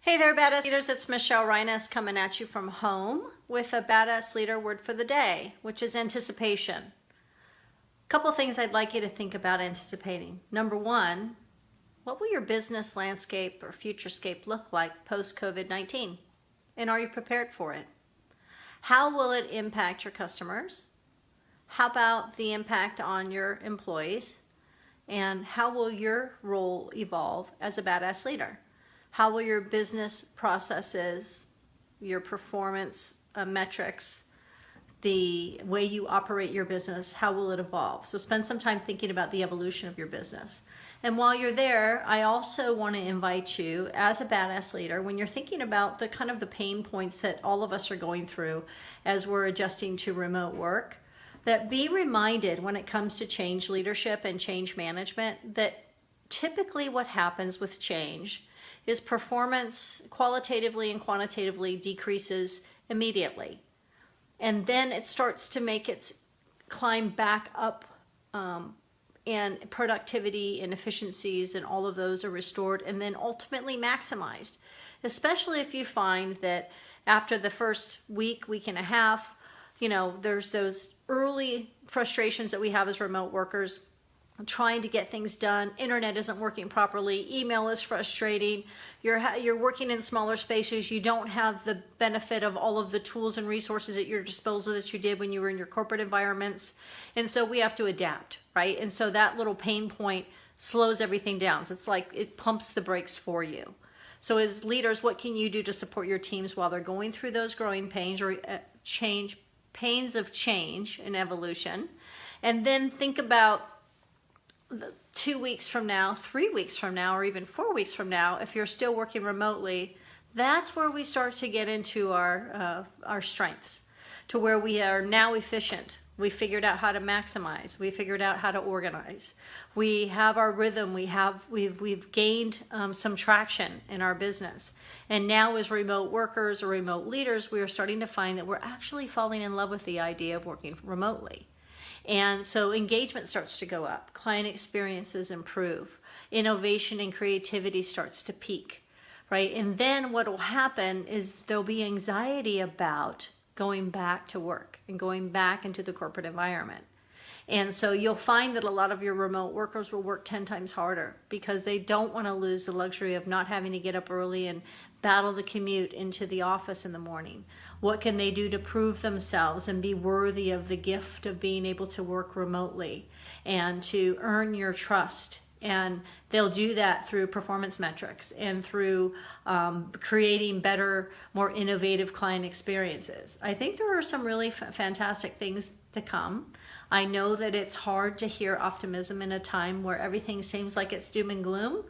Hey there, Badass Leaders. It's Michelle Reines coming at you from home with a Badass Leader word for the day, which is anticipation. A couple of things I'd like you to think about anticipating. Number one, what will your business landscape or futurescape look like post-COVID-19? And are you prepared for it? How will it impact your customers? How about the impact on your employees? And how will your role evolve as a badass leader? How will your business processes, your performance metrics, the way you operate your business, how will it evolve? So spend some time thinking about the evolution of your business. And while you're there, I also want to invite you as a badass leader, when you're thinking about the kind of the pain points that all of us are going through as we're adjusting to remote work, that be reminded when it comes to change leadership and change management that typically what happens with change is performance qualitatively and quantitatively decreases immediately. And then it starts to make its climb back up, and productivity and efficiencies and all of those are restored and then ultimately maximized. Especially if you find that after the first week and a half, there's those early frustrations that we have as remote workers, trying to get things done. Internet isn't working properly. Email is frustrating. You're working in smaller spaces. You don't have the benefit of all of the tools and resources at your disposal that you did when you were in your corporate environments. And so we have to adapt, right? And so that little pain point slows everything down. So it's like it pumps the brakes for you. So as leaders, what can you do to support your teams while they're going through those growing pains or pains of change and evolution? And then think about 2 weeks from now, 3 weeks from now, or even 4 weeks from now, if you're still working remotely, that's where we start to get into our strengths, to where we are now efficient. We figured out how to maximize. We figured out how to organize. We have our rhythm. We've gained some traction in our business. And now as remote workers or remote leaders, we are starting to find that we're actually falling in love with the idea of working remotely. And so engagement starts to go up, client experiences improve, innovation and creativity starts to peak, right? And then what will happen is there'll be anxiety about going back to work and going back into the corporate environment. And so you'll find that a lot of your remote workers will work 10 times harder because they don't want to lose the luxury of not having to get up early and battle the commute into the office in the morning. What can they do to prove themselves and be worthy of the gift of being able to work remotely and to earn your trust? And they'll do that through performance metrics and through creating better, more innovative client experiences. I think there are some really fantastic things to come. I know that it's hard to hear optimism in a time where everything seems like it's doom and gloom,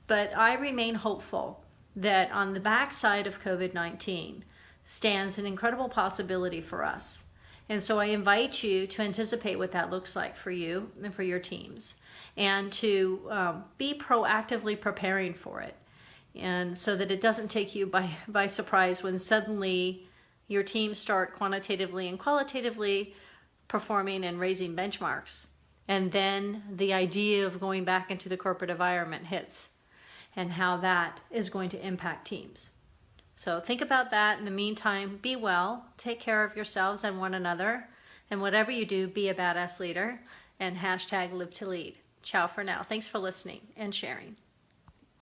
but I remain hopeful that on the backside of COVID-19 stands an incredible possibility for us. And so I invite you to anticipate what that looks like for you and for your teams, and to be proactively preparing for it, and so that it doesn't take you by surprise when suddenly your teams start quantitatively and qualitatively performing and raising benchmarks, and then the idea of going back into the corporate environment hits, and how that is going to impact teams. So think about that. In the meantime, be well, take care of yourselves and one another, and whatever you do, be a badass leader, and #live to lead. Ciao for now. Thanks for listening and sharing.